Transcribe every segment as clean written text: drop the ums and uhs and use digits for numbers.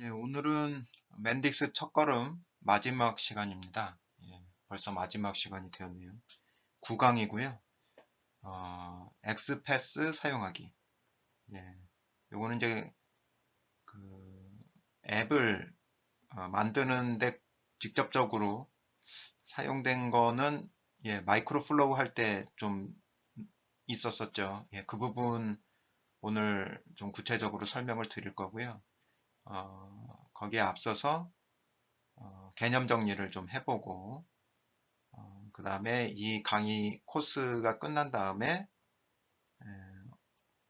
예, 오늘은 맨딕스 첫걸음 마지막 시간입니다. 예, 벌써 마지막 시간이 되었네요. 9강이고요. 엑스패스 사용하기. 예, 요거는 이제 그 앱을 만드는데 직접적으로 사용된 거는 예, 마이크로 플로우 할 때 좀 있었었죠. 예, 그 부분 오늘 좀 구체적으로 설명을 드릴 거고요. 거기에 앞서서 개념 정리를 좀 해보고 그 다음에 이 강의 코스가 끝난 다음에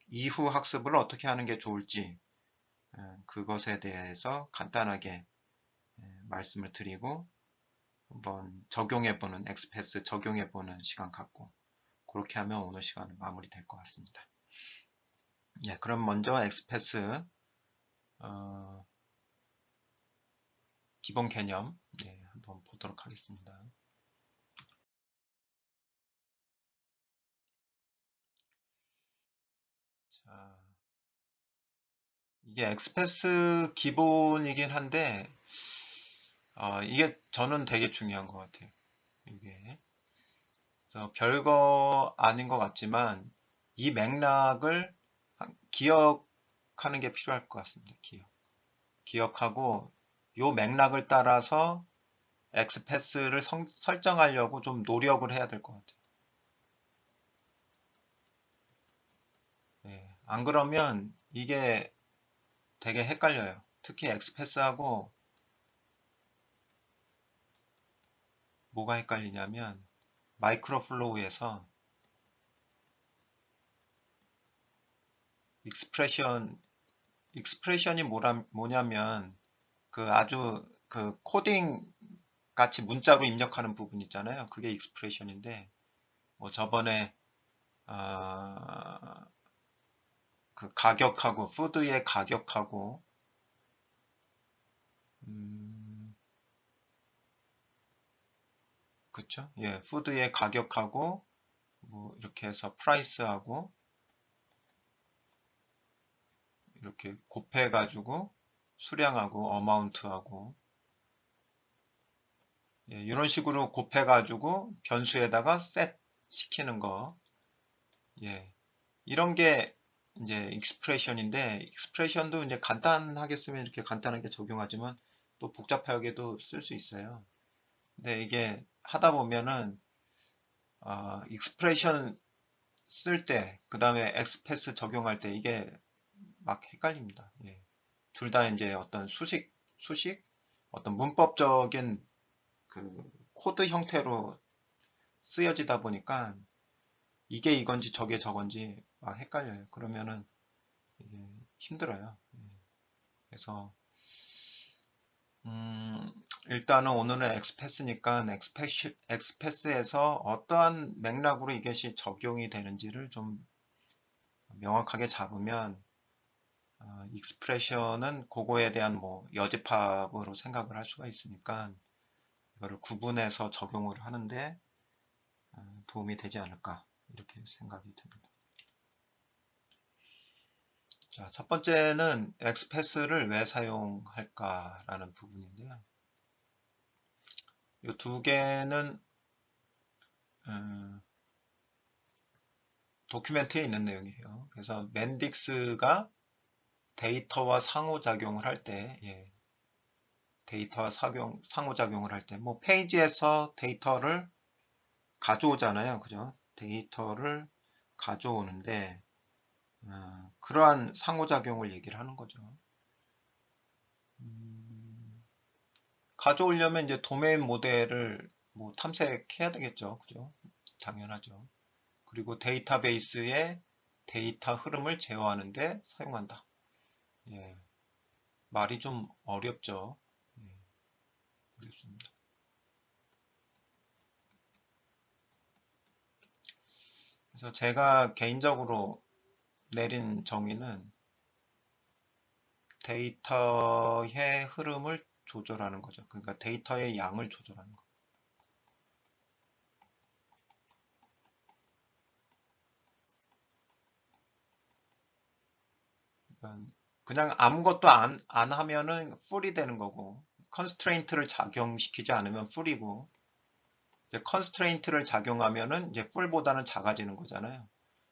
이후 학습을 어떻게 하는 게 좋을지 그것에 대해서 간단하게 말씀을 드리고 한번 적용해보는 엑스패스 적용해보는 시간 갖고 그렇게 하면 오늘 시간은 마무리될 것 같습니다. 예, 그럼 먼저 엑스패스 어, 기본 개념 예, 한번 보도록 하겠습니다. 자, 이게 엑스패스 기본이긴 한데 이게 저는 되게 중요한 것 같아요. 이게 그래서 별거 아닌 것 같지만 이 맥락을 기억하는 게 필요할 것 같습니다. 기억하고 요 맥락을 따라서 엑스패스를 설정하려고 좀 노력을 해야 될 것 같아요. 예, 안 그러면 이게 되게 헷갈려요. 특히 엑스패스하고 뭐가 헷갈리냐면 마이크로 플로우에서 익스프레션이 뭐냐면 그 아주 그 코딩 같이 문자로 입력하는 부분 있잖아요. 그게 익스프레션인데 뭐 저번에 어, 그 가격하고 푸드의 가격하고 음, 그쵸? 예, 푸드의 가격하고 뭐 이렇게 해서 프라이스하고 이렇게 곱해 가지고 수량하고 어마운트하고 예, 이런 식으로 곱해 가지고 변수에다가 셋 시키는 거 예, 이런 게 이제 익스프레션인데 익스프레션도 이제 간단하게 쓰면 이렇게 간단하게 적용하지만 또 복잡하게도 쓸 수 있어요. 근데 이게 하다 보면은 익스프레션 쓸 때, 그 다음에 엑스패스 적용할 때 이게 막 헷갈립니다. 예. 둘 다 이제 어떤 수식, 어떤 문법적인 그 코드 형태로 쓰여지다 보니까 이게 이건지 저게 저건지 막 헷갈려요. 그러면은 이게 힘들어요. 예. 그래서 음, 일단은 오늘은 엑스패스니까 엑스패스에서 어떠한 맥락으로 이것이 적용이 되는지를 좀 명확하게 잡으면 익스프레션은 그거에 대한 뭐 여집합으로 생각을 할 수가 있으니까 이거를 구분해서 적용을 하는데 도움이 되지 않을까 이렇게 생각이 듭니다. 자, 첫 번째는 엑스패스를 왜 사용할까라는 부분인데요. 이 두 개는 도큐멘트에 있는 내용이에요. 그래서 맨딕스가 데이터와 상호작용을 할 때, 예, 데이터와 상호작용을 할 때, 뭐 페이지에서 데이터를 가져오잖아요. 그죠? 데이터를 가져오는데, 그러한 상호작용을 얘기를 하는 거죠. 음, 가져오려면 이제 도메인 모델을 뭐 탐색해야 되겠죠. 그죠? 당연하죠. 그리고 데이터베이스에 데이터 흐름을 제어하는데 사용한다. 예, 말이 좀 어렵죠. 예, 어렵습니다. 그래서 제가 개인적으로 내린 정의는 데이터의 흐름을 조절하는 거죠. 그러니까 데이터의 양을 조절하는 거. 그러니까 그냥 아무것도 안 하면은 풀이 되는 거고, 컨스트레인트를 작용시키지 않으면 풀이고, 이제 컨스트레인트를 작용하면은 이제 풀보다는 작아지는 거잖아요.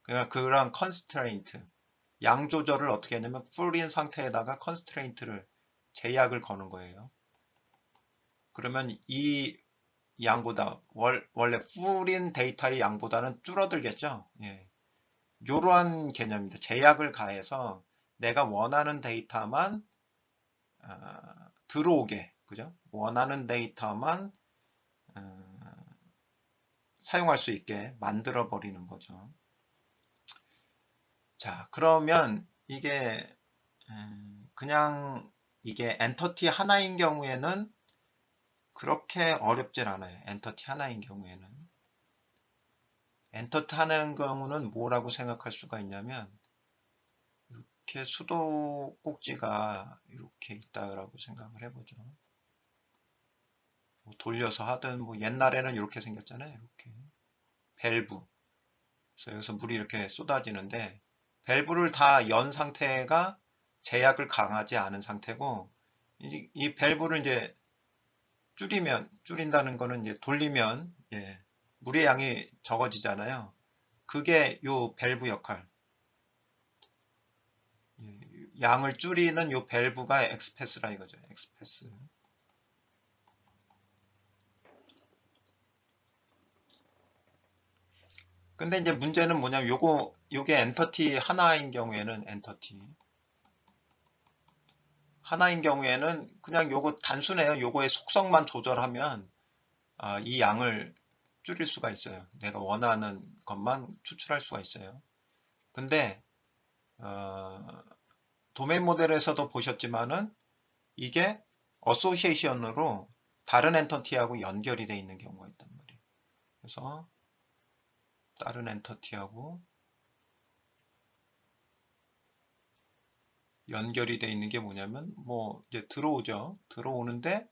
그러니까 그런 컨스트레인트, 양 조절을 어떻게 하냐면 풀인 상태에다가 컨스트레인트를 제약을 거는 거예요. 그러면 이 양보다 원래 풀인 데이터의 양보다는 줄어들겠죠. 예. 이러한 개념입니다. 제약을 가해서 내가 원하는 데이터만 들어오게, 그죠? 원하는 데이터만 사용할 수 있게 만들어 버리는 거죠. 자, 그러면 이게 그냥 이게 엔터티 하나인 경우에는 그렇게 어렵진 않아요. 엔터티 하나인 경우에는. 엔터티 하나인 경우는 뭐라고 생각할 수가 있냐면 이렇게 수도꼭지가 이렇게 있다라고 생각을 해보죠. 뭐 돌려서 하든 뭐 옛날에는 이렇게 생겼잖아요. 이렇게 밸브. 그래서 여기서 물이 이렇게 쏟아지는데 밸브를 다 연 상태가 제약을 강하지 않은 상태고 이 밸브를 이제 줄인다는 거는 이제 돌리면 예, 물의 양이 적어지잖아요. 그게 요 밸브 역할. 예, 양을 줄이는 요 밸브가 엑스패스라 이거죠. 엑스패스. 근데 이제 문제는 뭐냐면 요게 엔터티 하나인 경우에는 하나인 경우에는 그냥 요거 단순해요. 요거의 속성만 조절하면 이 양을 줄일 수가 있어요. 내가 원하는 것만 추출할 수가 있어요. 근데 도메인 모델에서도 보셨지만은 이게 어소시에이션으로 다른 엔터티하고 연결이 되어 있는 경우가 있단 말이에요. 그래서 다른 엔터티하고 연결이 되어 있는 게 뭐냐면 뭐 이제 들어오죠. 들어오는데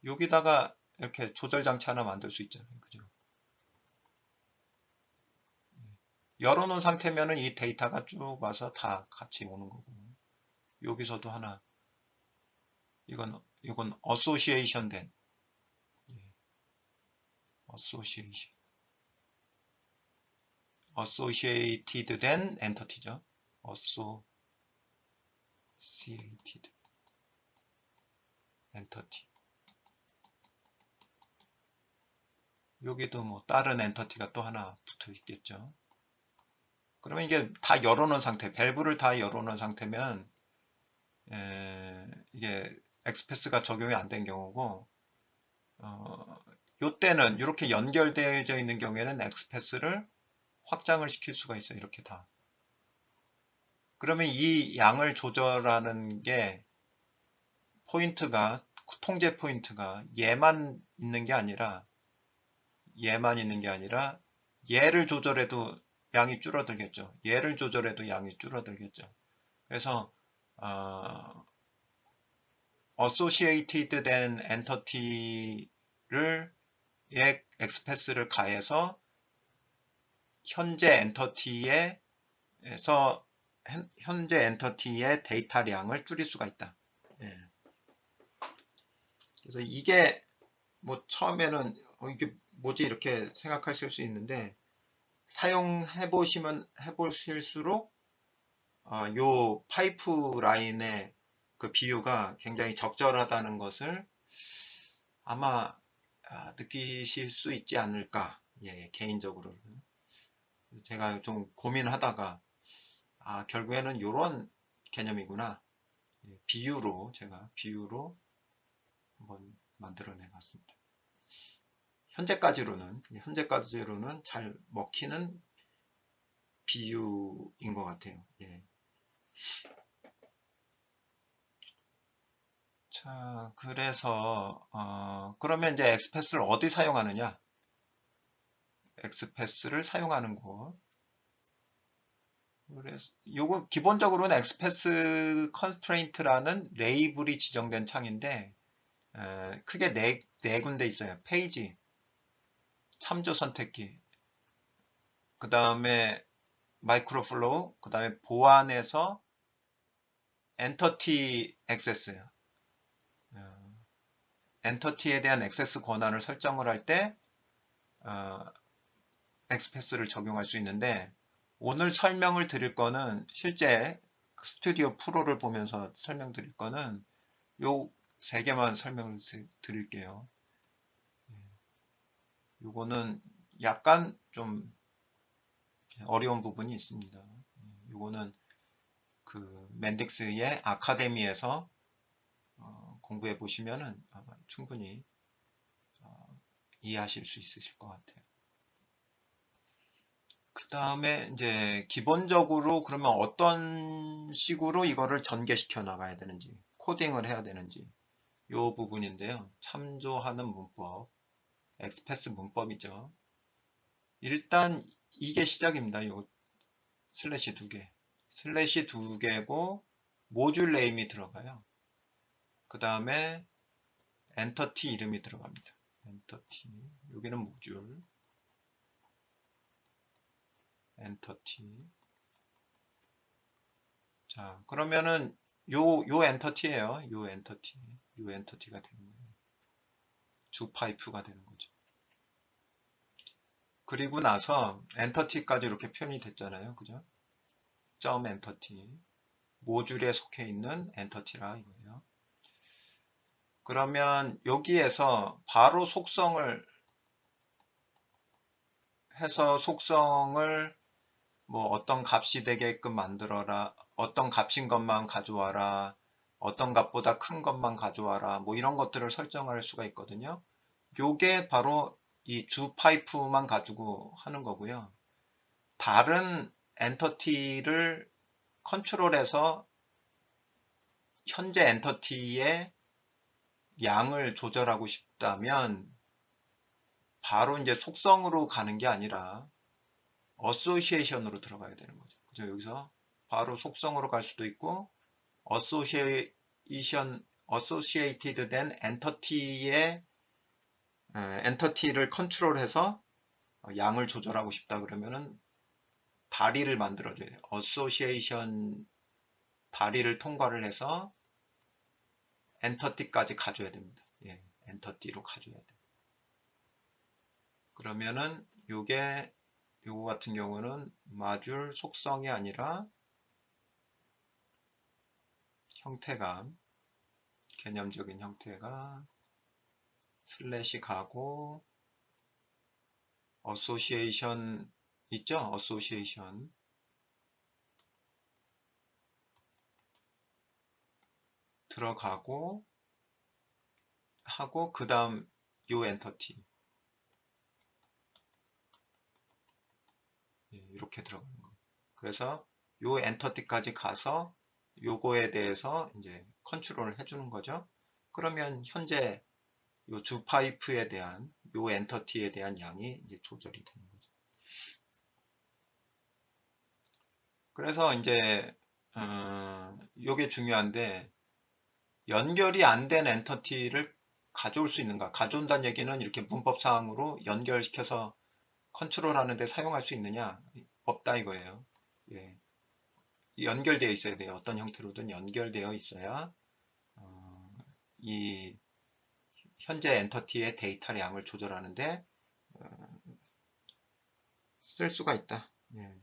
여기다가 이렇게 조절 장치 하나 만들 수 있잖아요. 그죠? 열어놓은 상태면은 이 데이터가 쭉 와서 다 같이 오는 거고 여기서도 하나 이건 어소시에이션 된 어소시에이션 어소시에이티드 된 엔터티죠. 어소시에이티드 엔터티. 여기도 뭐 다른 엔터티가 또 하나 붙어 있겠죠. 그러면 이게 다 열어놓은 상태, 밸브를 다 열어놓은 상태면 이게 엑스패스가 적용이 안 된 경우고 요때는 이렇게 연결되어져 있는 경우에는 엑스패스를 확장을 시킬 수가 있어요. 이렇게 다. 그러면 이 양을 조절하는 게 포인트가 통제 포인트가 얘만 있는 게 아니라 얘를 조절해도 양이 줄어들겠죠. 얘를 조절해도 양이 줄어들겠죠. 그래서 associated 된 엔터티를 엑스패스를 가해서 현재 엔터티의 데이터량을 줄일 수가 있다. 예. 그래서 이게 뭐 처음에는 이게 뭐지 이렇게 생각하실 수 있는데 사용해 보실수록 요 파이프 라인의 그 비유가 굉장히 적절하다는 것을 아마 느끼실 수 있지 않을까. 예, 개인적으로는 제가 좀 고민하다가 결국에는 이런 개념이구나. 예, 제가 비유로 한번 만들어내 봤습니다. 현재까지로는 잘 먹히는 비유인 것 같아요. 예. 자, 그래서 그러면 이제 엑스패스를 어디 사용하느냐? 엑스패스를 사용하는 곳. 그래서 요거 기본적으로는 엑스패스 컨스트레인트라는 레이블이 지정된 창인데 크게 네 군데 있어요. 페이지, 참조 선택기, 그 다음에 마이크로 플로우, 그 다음에 보안에서 엔터티 액세스, 엔터티에 대한 액세스 권한을 설정을 할 때 엑스패스를 적용할 수 있는데, 오늘 설명을 드릴 거는 실제 스튜디오 프로를 보면서 설명드릴 거는 요 세 개만 설명을 드릴게요. 요거는 약간 좀 어려운 부분이 있습니다. 요거는 그 맨딕스의 아카데미에서 공부해 보시면은 충분히 이해하실 수 있으실 것 같아요. 그 다음에 이제 기본적으로 그러면 어떤 식으로 이거를 전개시켜 나가야 되는지, 코딩을 해야 되는지 이 부분인데요. 참조하는 문법, 엑스패스 문법이죠. 일단 이게 시작입니다. 요 슬래시 두 개. 슬래시 두 개고 모듈 네임이 들어가요. 그 다음에 엔터티 이름이 들어갑니다. 엔터티. 여기는 모듈. 엔터티. 자, 그러면은 요 엔터티예요. 요 엔터티. 요 엔터티가 되는 거예요. 주 파이프가 되는 거죠. 그리고 나서 엔터티까지 이렇게 표현이 됐잖아요. 그죠? 점 엔터티. 모듈에 속해 있는 엔터티라 이거예요. 그러면 여기에서 바로 속성을 해서 속성을 뭐 어떤 값이 되게끔 만들어라, 어떤 값인 것만 가져와라, 어떤 값보다 큰 것만 가져와라, 뭐 이런 것들을 설정할 수가 있거든요. 요게 바로 이 주 파이프만 가지고 하는 거고요. 다른 엔터티를 컨트롤해서 현재 엔터티의 양을 조절하고 싶다면 바로 이제 속성으로 가는 게 아니라 어소시에이션으로 들어가야 되는 거죠. 그죠? 여기서 바로 속성으로 갈 수도 있고 어소시에이티드 된 엔터티의 엔터티를 컨트롤해서 양을 조절하고 싶다 그러면은 다리를 만들어줘야 돼요. 어소시에이션 다리를 통과를 해서 엔터티까지 가져야 됩니다. 예, 엔터티로 가져야 돼요. 그러면은 요거 같은 경우는 마듈 속성이 아니라 형태가 개념적인 형태가 슬래시 가고 어소시에이션 있죠? 어소시에이션 들어가고 하고 그 다음 요 엔터티 이렇게 들어가는 거. 그래서 요 엔터티까지 가서 요거에 대해서 이제 컨트롤을 해주는 거죠. 그러면 현재 요 주 파이프에 대한 요 엔터티에 대한 양이 이제 조절이 되는 거죠. 그래서 이제 요게 중요한데 연결이 안 된 엔터티를 가져올 수 있는가? 가져온다는 얘기는 이렇게 문법상으로 연결시켜서 컨트롤하는 데 사용할 수 있느냐? 없다 이거예요. 예. 연결되어 있어야 돼요. 어떤 형태로든 연결되어 있어야 이 현재 엔터티의 데이터량을 조절하는데 쓸 수가 있다. 예.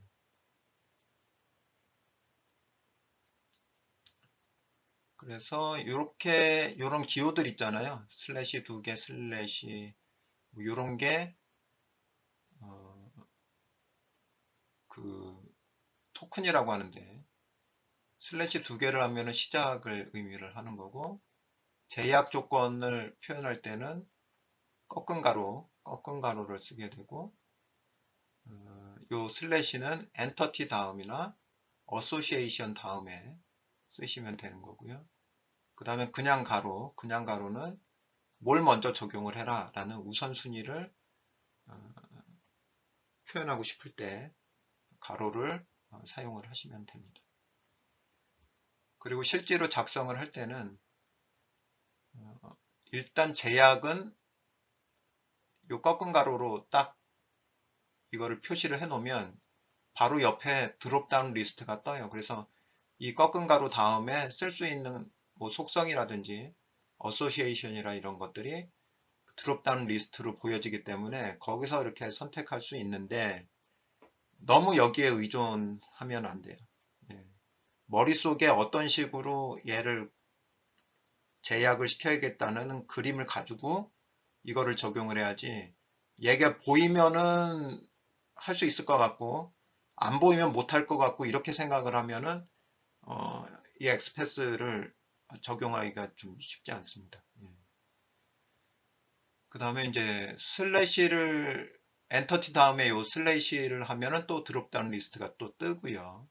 그래서 이렇게 요런 기호들 있잖아요. 슬래시 두 개, 슬래시 뭐 요런 게 그 토큰이라고 하는데 슬래시 두 개를 하면은 시작을 의미를 하는 거고 제약 조건을 표현할 때는 꺾은 가로를 쓰게 되고 요 슬래시는 엔터티 다음이나 어소시에이션 다음에 쓰시면 되는 거고요. 그 다음에 그냥 가로는 뭘 먼저 적용을 해라 라는 우선순위를 표현하고 싶을 때 가로를 사용을 하시면 됩니다. 그리고 실제로 작성을 할 때는 일단 제약은 요 꺾은 가로로 딱 이거를 표시를 해 놓으면 바로 옆에 드롭다운 리스트가 떠요. 그래서 이 꺾은 가로 다음에 쓸 수 있는 뭐 속성이라든지 어소시에이션이라 이런 것들이 드롭다운 리스트로 보여지기 때문에 거기서 이렇게 선택할 수 있는데 너무 여기에 의존하면 안 돼요. 예. 머릿속에 어떤 식으로 얘를 제약을 시켜야겠다는 그림을 가지고 이거를 적용을 해야지 얘가 보이면은 할 수 있을 것 같고 안 보이면 못할 것 같고 이렇게 생각을 하면은 이 엑스패스를 적용하기가 좀 쉽지 않습니다. 예. 그 다음에 이제 슬래시를 엔터티 다음에 요 슬래시를 하면은 또 드롭다운 리스트가 또 뜨고요.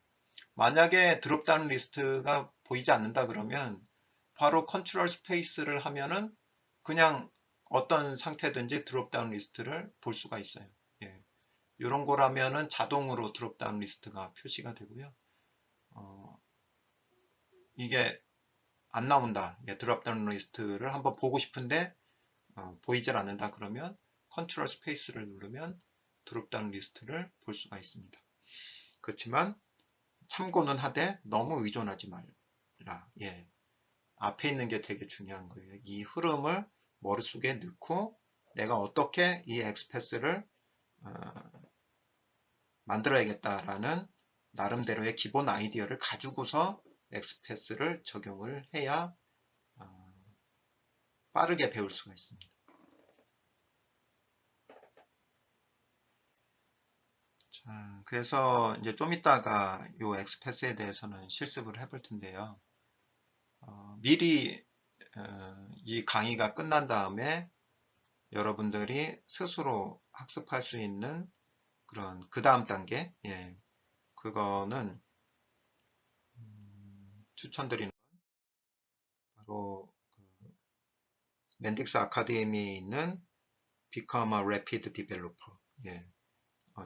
만약에 드롭다운 리스트가 보이지 않는다 그러면 바로 컨트롤 스페이스를 하면은 그냥 어떤 상태든지 드롭다운 리스트를 볼 수가 있어요. 예. 이런 거라면은 자동으로 드롭다운 리스트가 표시가 되고요. 이게 안 나온다. 예, 드롭다운 리스트를 한번 보고 싶은데 보이질 않는다 그러면 컨트롤 스페이스를 누르면 드롭다운 리스트를 볼 수가 있습니다. 그렇지만 참고는 하되 너무 의존하지 말라. 예. 앞에 있는 게 되게 중요한 거예요. 이 흐름을 머릿속에 넣고 내가 어떻게 이 엑스패스를 만들어야겠다라는 나름대로의 기본 아이디어를 가지고서 엑스패스를 적용을 해야 빠르게 배울 수가 있습니다. 자, 그래서 이제 좀 이따가 이 엑스패스에 대해서는 실습을 해볼 텐데요. 미리 이 강의가 끝난 다음에 여러분들이 스스로 학습할 수 있는 그런 그 다음 단계, 예, 그거는 추천드리는 바로 그 멘딕스 아카데미에 있는 Become a Rapid Developer. 예,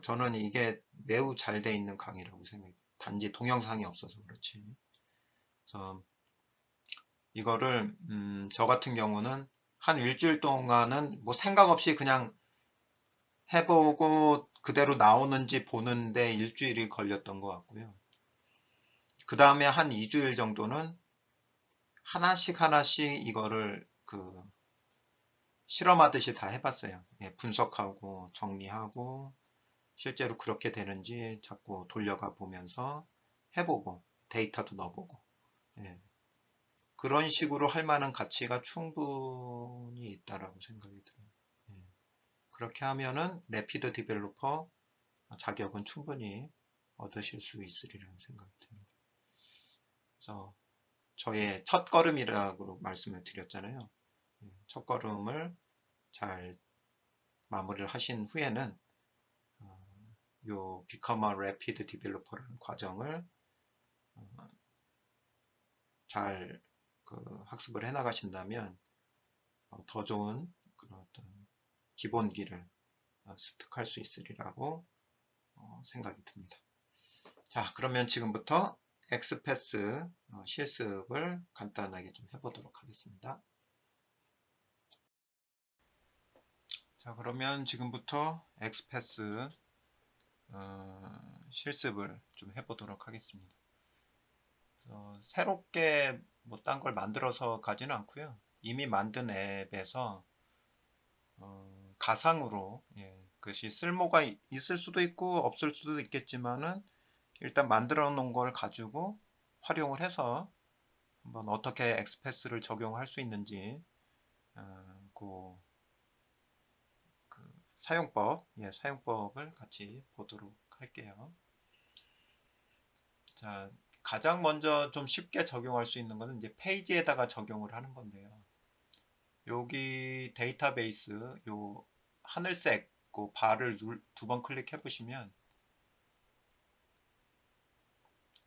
저는 이게 매우 잘 돼 있는 강의라고 생각해요. 단지 동영상이 없어서 그렇지. 그래서 이거를 저 같은 경우는 한 일주일 동안은 뭐 생각 없이 그냥 해보고 그대로 나오는지 보는데 일주일이 걸렸던 것 같고요. 그 다음에 한 2주일 정도는 하나씩 하나씩 이거를 그 실험하듯이 다 해봤어요. 예, 분석하고 정리하고 실제로 그렇게 되는지 자꾸 돌려가 보면서 해보고 데이터도 넣어보고 예, 그런 식으로 할 만한 가치가 충분히 있다라고 생각이 들어요. 예, 그렇게 하면은 래피드 디벨로퍼 자격은 충분히 얻으실 수 있으리라는 생각이 듭니다. 그래서 저의 첫 걸음이라고 말씀을 드렸잖아요. 첫 걸음을 잘 마무리를 하신 후에는 요 Become a Rapid Developer라는 과정을 잘 학습을 해 나가신다면 더 좋은 그런 어떤 기본기를 습득할 수 있으리라고 생각이 듭니다. 자, 그러면 지금부터 엑스패스 실습을 간단하게 좀 해보도록 하겠습니다. 자, 그러면 지금부터 엑스패스 실습을 좀 해보도록 하겠습니다. 새롭게 뭐 딴 걸 만들어서 가지는 않고요. 이미 만든 앱에서 가상으로 그것이 쓸모가 있을 수도 있고 없을 수도 있겠지만은 일단 만들어 놓은 걸 가지고 활용을 해서 한번 어떻게 엑스패스를 적용할 수 있는지 그 사용법을 같이 보도록 할게요. 자, 가장 먼저 좀 쉽게 적용할 수 있는 것은 이제 페이지에다가 적용을 하는 건데요. 여기 데이터베이스 요 하늘색 그 바를 두 번 클릭해 보시면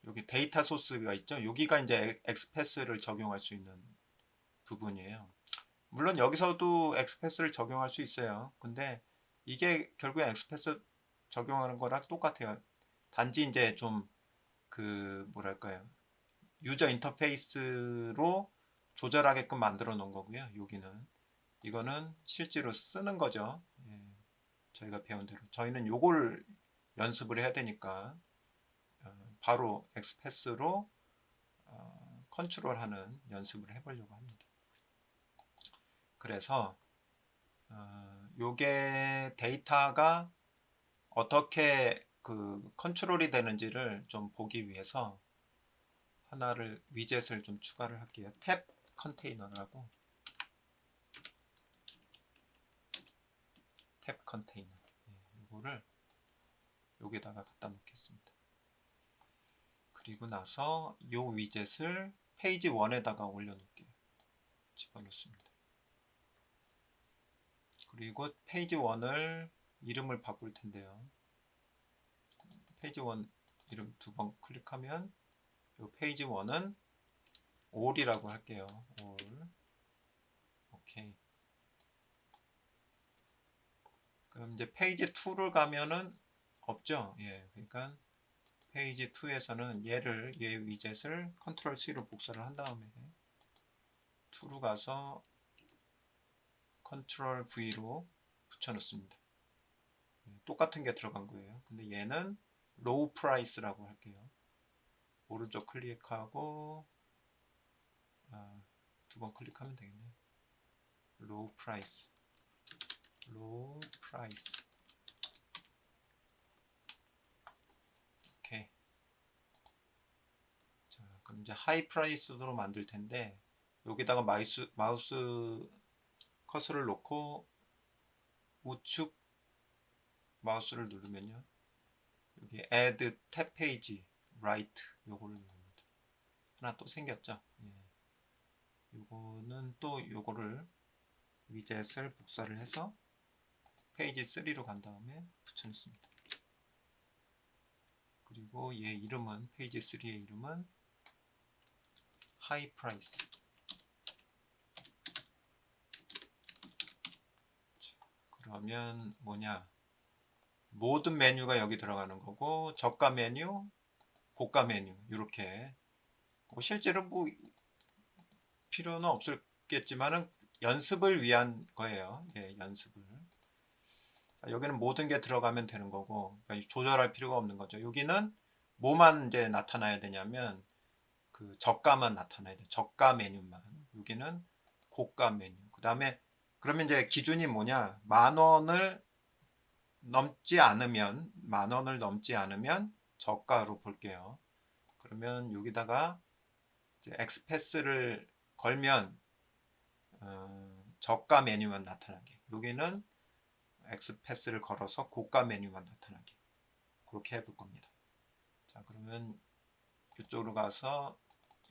여기 데이터 소스가 있죠. 여기가 이제 엑스패스를 적용할 수 있는 부분이에요. 물론 여기서도 엑스패스를 적용할 수 있어요. 근데 이게 결국엔 엑스패스 적용하는 거랑 똑같아요. 단지 이제 좀 그 뭐랄까요, 유저 인터페이스로 조절하게끔 만들어 놓은 거고요. 여기는 이거는 실제로 쓰는 거죠. 예, 저희가 배운 대로 저희는 요걸 연습을 해야 되니까 바로 엑스패스로 컨트롤하는 연습을 해보려고 합니다. 그래서 요게 데이터가 어떻게 그 컨트롤이 되는지를 좀 보기 위해서 하나를 위젯을 좀 추가를 할게요. 탭 컨테이너라고. 탭 컨테이너. 이거를 여기다가 갖다 놓겠습니다. 그리고 나서 요 위젯을 페이지 1에다가 올려놓을게요. 집어넣습니다. 그리고 페이지 1을 이름을 바꿀 텐데요. 페이지 1 이름 2번 클릭하면 요 페이지 1은 all이라고 할게요. all. 오케이. 그럼 이제 페이지 2를 가면은 없죠. 예. 그러니까 페이지 2에서는 얘 위젯을 컨트롤 C로 복사를 한 다음에 2로 가서 컨트롤 V로 붙여놓습니다. 똑같은 게 들어간 거예요. 근데 얘는 로우 프라이스라고 할게요. 오른쪽 클릭하고 2번 클릭하면 되겠네요. 로우 프라이스. 로우 프라이스. 오케이. 자, 그럼 이제 하이 프라이스로 만들 텐데 여기다가 마우스 커서를 놓고 우측 마우스를 누르면요. 여기 add 탭 페이지 right 요거를 누릅니다. 하나 또 생겼죠. 예. 요거는 또 요거를 위젯을 복사를 해서 페이지 3로 간 다음에 붙여넣습니다. 그리고 얘 이름은 페이지 3의 이름은 하이 프라이스. 그러면 뭐냐? 모든 메뉴가 여기 들어가는 거고 저가 메뉴, 고가 메뉴 이렇게 실제로 뭐 필요는 없겠지만은 연습을 위한 거예요. 예, 연습을. 여기는 모든 게 들어가면 되는 거고 그러니까 조절할 필요가 없는 거죠. 여기는 뭐만 이제 나타나야 되냐면 그 저가만 나타나야 돼. 저가 메뉴만. 여기는 고가 메뉴. 그 다음에 그러면 이제 기준이 뭐냐? 10,000원을 넘지 않으면 저가로 볼게요. 그러면 여기다가 이제 엑스패스를 걸면 저가 메뉴만 나타나게. 여기는 엑스패스를 걸어서 고가 메뉴만 나타나게. 그렇게 해볼 겁니다. 자, 그러면 이쪽으로 가서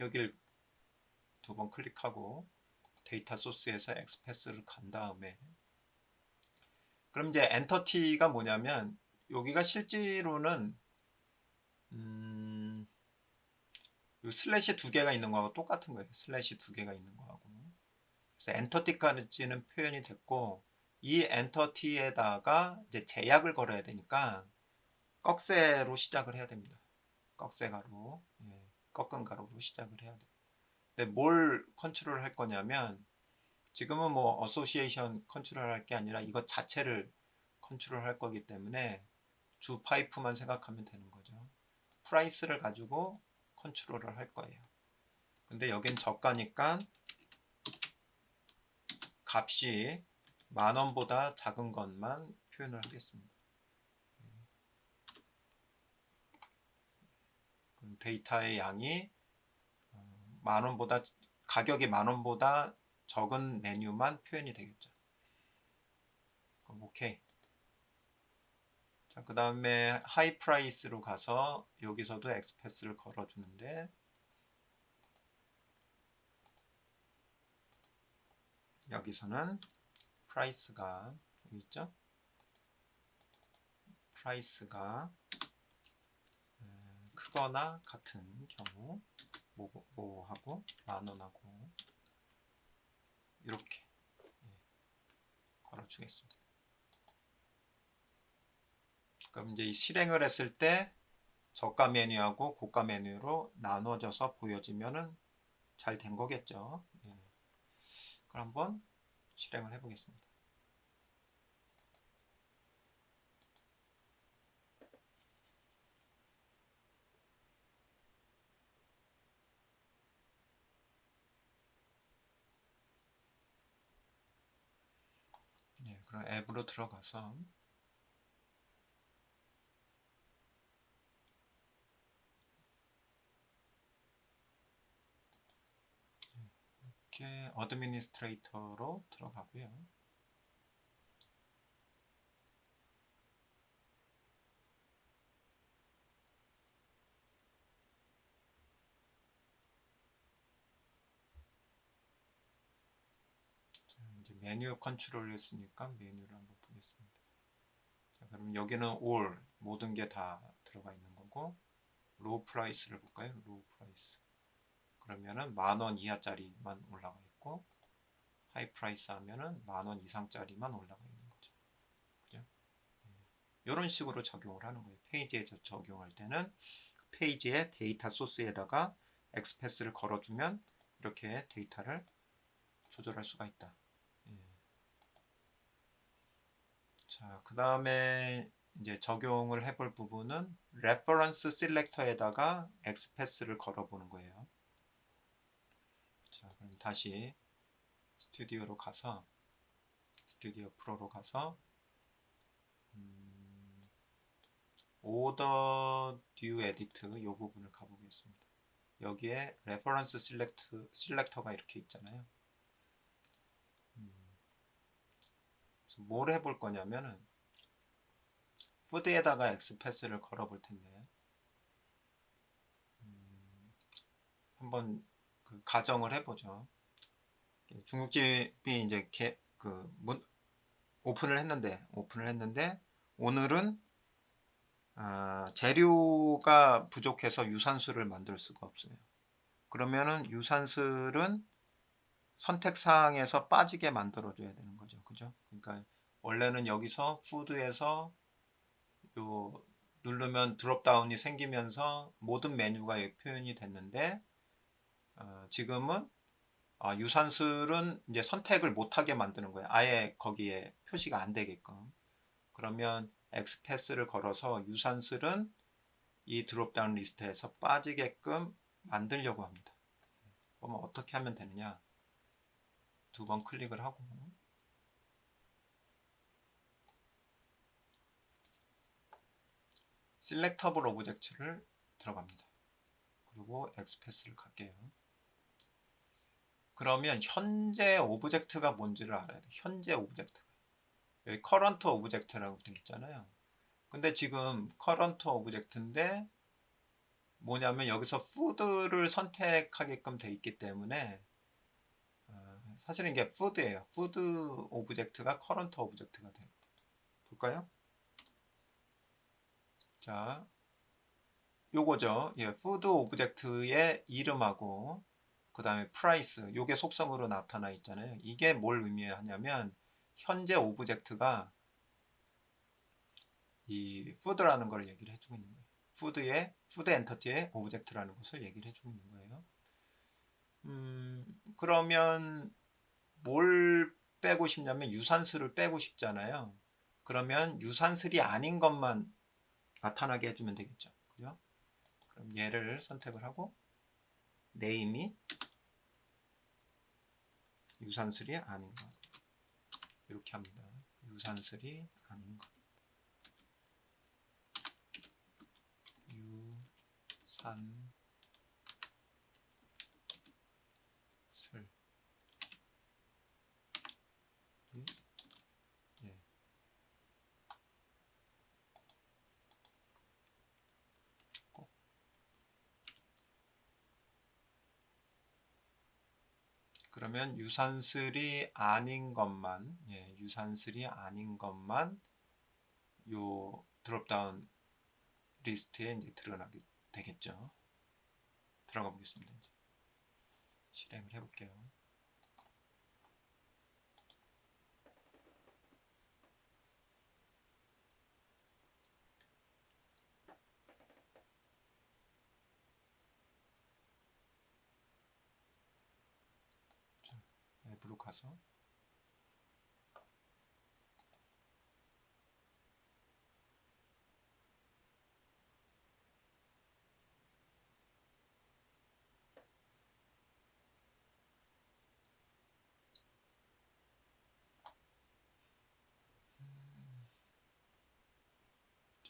여길 2번 클릭하고 데이터 소스에서 엑스패스를 간 다음에 그럼 이제 엔터티가 뭐냐면 여기가 실제로는 요 슬래시 2개가 있는 거하고 똑같은 거예요. 슬래시 2개가 있는 거하고. 그래서 엔터티까지는 표현이 됐고 이 엔터티에다가 이제 제약을 걸어야 되니까 꺽쇠로 시작을 해야 됩니다. 꺽쇠가로. 예, 꺾은 가로로 시작을 해야 돼요. 근데 뭘 컨트롤 할 거냐면 지금은 뭐 어소시에이션 컨트롤 할 게 아니라 이것 자체를 컨트롤 할 거기 때문에 주 파이프만 생각하면 되는 거죠. 프라이스를 가지고 컨트롤을 할 거예요. 근데 여긴 저가니까 값이 10,000원보다 작은 것만 표현을 하겠습니다. 그럼 데이터의 양이 10,000원보다 가격이 10,000원보다 적은 메뉴만 표현이 되겠죠. 그럼 오케이. 자, 그 다음에 하이 프라이스로 가서 여기서도 엑스패스를 걸어주는데 여기서는 프라이스가 여기 있죠? 프라이스가 크거나 같은 경우 뭐하고 10,000원하고 이렇게 걸어주겠습니다. 그럼 이제 실행을 했을 때 저가 메뉴하고 고가 메뉴로 나눠져서 보여지면은 잘 된 거겠죠. 예. 그럼 한번 실행을 해보겠습니다. 그럼 앱으로 들어가서 이렇게 어드미니스트레이터로 들어가고요. 자, 이제 메뉴 컨트롤을 했으니까 메뉴를 한번 보겠습니다. 자, 그럼 여기는 all 모든 게 다 들어가 있는 거고, 로우 프라이스를 볼까요? 로우 프라이스. 그러면은 10,000원 이하짜리만 올라가 있고, 하이 프라이스 하면은 10,000원 이상짜리만 올라가 있는 거죠. 그죠? 이런 식으로 적용을 하는 거예요. 페이지에 적용할 때는 페이지의 데이터 소스에다가 엑스패스를 걸어주면 이렇게 데이터를 조절할 수가 있다. 자, 그 다음에 이제 적용을 해볼 부분은 레퍼런스 셀렉터에다가 엑스패스를 걸어보는 거예요. 자, 그럼 다시 스튜디오 프로로 가서 오더 듀 에디트 이 부분을 가보겠습니다. 여기에 레퍼런스 셀렉터가 이렇게 있잖아요. 그래서 뭘 해볼 거냐면은 푸드에다가 엑스패스를 걸어볼 텐데 한번 그 가정을 해보죠. 중국집이 이제 오픈을 했는데 오늘은 재료가 부족해서 유산슬을 만들 수가 없어요. 그러면은 유산슬은 선택사항에서 빠지게 만들어줘야 되는 거죠. 그죠? 그러니까 원래는 여기서 푸드에서 요 누르면 드롭다운이 생기면서 모든 메뉴가 표현이 됐는데 지금은 유산슬은 이제 선택을 못하게 만드는 거예요. 아예 거기에 표시가 안 되게끔. 그러면 엑스패스를 걸어서 유산슬은 이 드롭다운 리스트에서 빠지게끔 만들려고 합니다. 그러면 어떻게 하면 되느냐? 두 번 클릭을 하고 셀렉터블 오브젝트를 들어갑니다. 그리고 엑스패스를 갈게요. 그러면 현재 오브젝트가 뭔지를 알아야 돼요. 현재 오브젝트가. 여기 current 오브젝트라고 되어 있잖아요. 근데 지금 current 오브젝트인데 뭐냐면 여기서 푸드를 선택하게끔 되어 있기 때문에 사실은 이게 푸드예요. 푸드 오브젝트가 current 오브젝트가 돼요. 볼까요? 자, 요거죠. 예, 푸드 오브젝트의 이름하고 그 다음에 프라이스 요게 속성으로 나타나 있잖아요. 이게 뭘 의미하냐면 현재 오브젝트가 이 푸드라는 걸 얘기를 해주고 있는 거예요. 푸드 엔터티의 오브젝트라는 것을 얘기를 해주고 있는 거예요. 그러면 뭘 빼고 싶냐면 유산슬을 빼고 싶잖아요. 그러면 유산슬이 아닌 것만 나타나게 해주면 되겠죠. 그죠? 그럼 얘를 선택을 하고 네임이 유산슬이 아닌 것 이렇게 합니다. 유산슬이 아닌 것 유산슬 예. 그러면 유산슬이 아닌 것만 유산슬이 아닌 것만 요 드롭다운 리스트에 이제 드러나게 되겠죠. 들어가 보겠습니다. 이제 실행을 해볼게요. 자, 앱으로 가서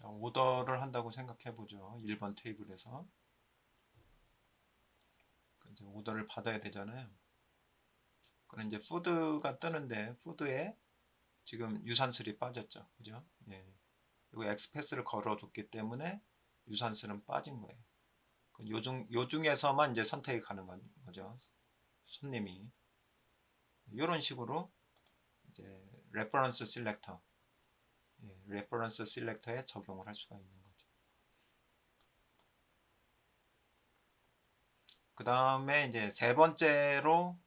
자, 오더를 한다고 생각해 보죠. 1번 테이블에서 이제 오더를 받아야 되잖아요. 그럼 이제 푸드가 뜨는데 푸드에 지금 유산슬이 빠졌죠. 그죠? 예. 이거 엑스패스를 걸어줬기 때문에 유산슬은 빠진 거예요. 요 중에서만 이제 선택이 가능한 거죠. 손님이. 이런 식으로 이제 레퍼런스 셀렉터, 레퍼런스 셀렉터에 적용을 할 수가 있는 거죠. 그 다음에 이제 세 번째로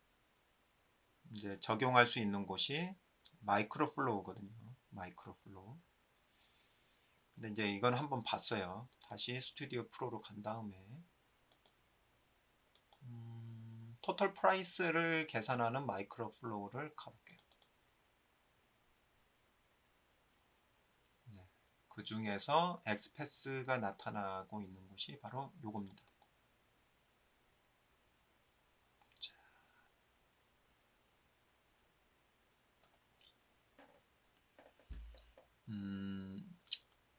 이제 적용할 수 있는 곳이 마이크로 플로우거든요. 마이크로 플로우. 근데 이제 이건 한번 봤어요. 다시 스튜디오 프로로 간 다음에 토탈 프라이스를 계산하는 마이크로 플로우를 가볼게요. 네. 그 중에서 엑스패스가 나타나고 있는 곳이 바로 요겁니다. 자.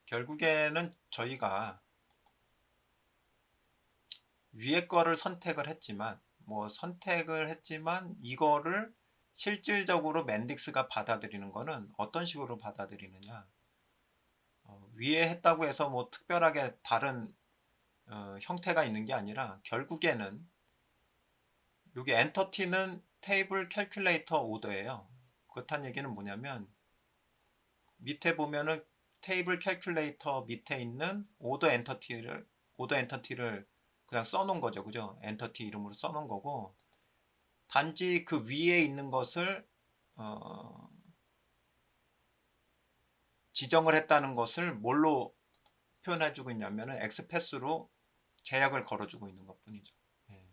결국에는 저희가 위에 거를 선택을 했지만 이거를 실질적으로 맨딕스가 받아들이는 거는 어떤 식으로 받아들이느냐, 위에 했다고 해서 뭐 특별하게 다른 형태가 있는 게 아니라 결국에는 여기 엔터티는 테이블 캘큘레이터 오더예요. 그렇다는 얘기는 뭐냐면 밑에 보면은 테이블 캘큘레이터 밑에 있는 오더 엔터티를 그냥 써놓은 거죠. 그죠? 엔터티 이름으로 써놓은 거고, 단지 그 위에 있는 것을 지정을 했다는 것을 뭘로 표현해주고 있냐면은 엑스패스로 제약을 걸어주고 있는 것 뿐이죠. 예.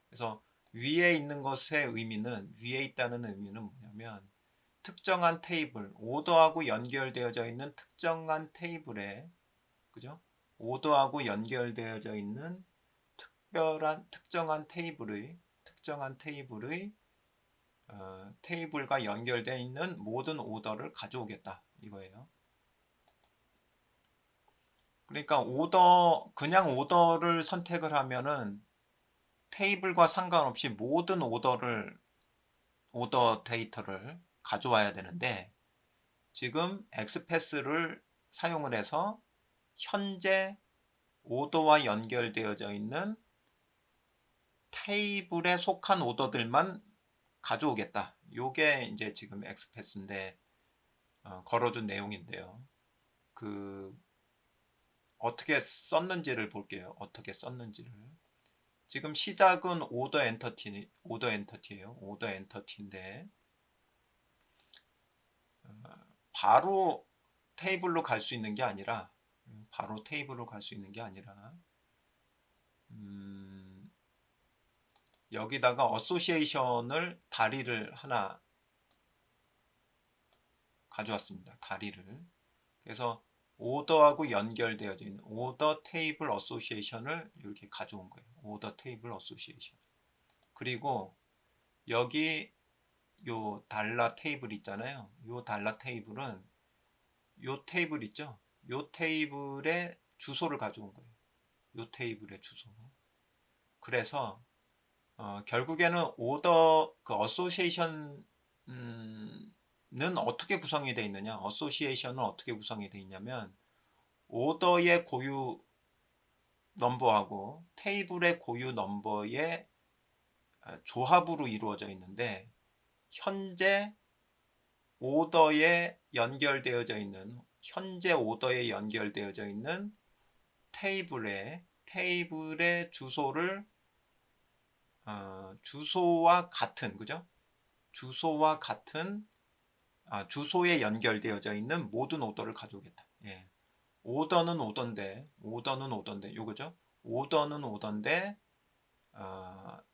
그래서 위에 있는 것의 의미는, 위에 있다는 의미는 뭐냐면 특정한 테이블, 오더하고 연결되어져 있는 특정한 테이블에, 그죠? 오더하고 연결되어져 있는 특정한 테이블과 연결되어 있는 모든 오더를 가져오겠다 이거예요. 그러니까 그냥 오더를 선택을 하면은 테이블과 상관없이 모든 오더 데이터를 가져와야 되는데, 지금 엑스패스를 사용을 해서 현재 오더와 연결되어져 있는 테이블에 속한 오더들만 가져오겠다. 요게 이제 지금 엑스패스인데 걸어준 내용인데요. 어떻게 썼는지를 볼게요. 어떻게 썼는지를. 지금 시작은 오더 엔터티예요. 오더 엔터티인데 바로 테이블로 갈 수 있는 게 아니라 여기다가 어소시에이션을 다리를 하나 가져왔습니다. 다리를. 그래서 오더하고 연결되어져 있는 오더 테이블 어소시에이션을 이렇게 가져온 거예요. 오더 테이블 어소시에이션. 그리고 여기 요 달러 테이블 있잖아요. 요 달러 테이블은 요 테이블 있죠? 요 테이블의 주소를 가져온 거예요. 요 테이블의 주소. 그래서 결국에는 오더 어소시에이션은 어떻게 구성이 되어 있느냐? 어소시에이션은 어떻게 구성이 되어 있냐면 오더의 고유 넘버하고 테이블의 고유 넘버의 조합으로 이루어져 있는데, 현재 오더에 연결되어져 있는 테이블의 주소를 주소와 같은, 그죠? 주소에 연결되어져 있는 모든 오더를 가져오겠다. 예. 오더는 오더인데 요거죠? 오더는 오더인데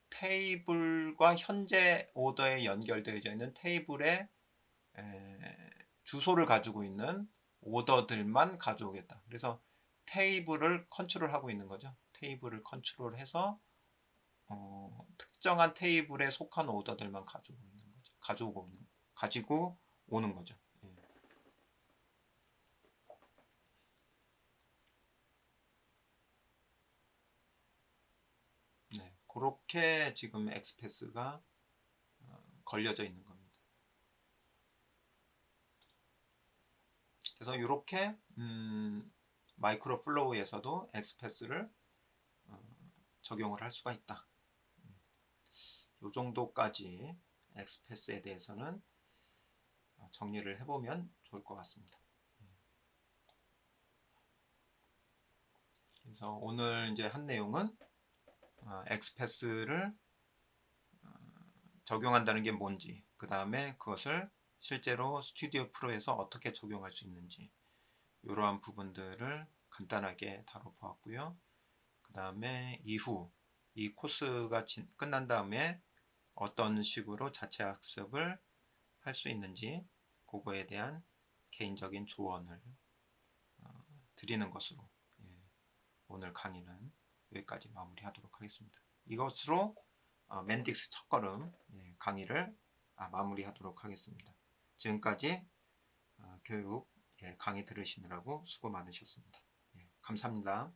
테이블과 현재 오더에 연결되어져 있는 테이블의 주소를 가지고 있는 오더들만 가져오겠다. 그래서 테이블을 컨트롤하고 있는 거죠. 테이블을 컨트롤해서 특정한 테이블에 속한 오더들만 가지고 오는 거죠. 예. 그렇게 지금 엑스패스가 걸려져 있는 겁니다. 그래서 이렇게 마이크로 플로우에서도 엑스패스를 적용을 할 수가 있다. 이 정도까지 엑스패스에 대해서는 정리를 해보면 좋을 것 같습니다. 그래서 오늘 이제 한 내용은 엑스패스를 적용한다는 게 뭔지, 그 다음에 그것을 실제로 스튜디오 프로에서 어떻게 적용할 수 있는지, 이러한 부분들을 간단하게 다뤄보았고요. 그 다음에 이후 이 코스가 끝난 다음에 어떤 식으로 자체 학습을 할 수 있는지, 그거에 대한 개인적인 조언을 드리는 것으로 오늘 강의는 여기까지 마무리하도록 하겠습니다. 이것으로 맨딕스 첫걸음 강의를 마무리하도록 하겠습니다. 지금까지 교육 강의 들으시느라고 수고 많으셨습니다. 감사합니다.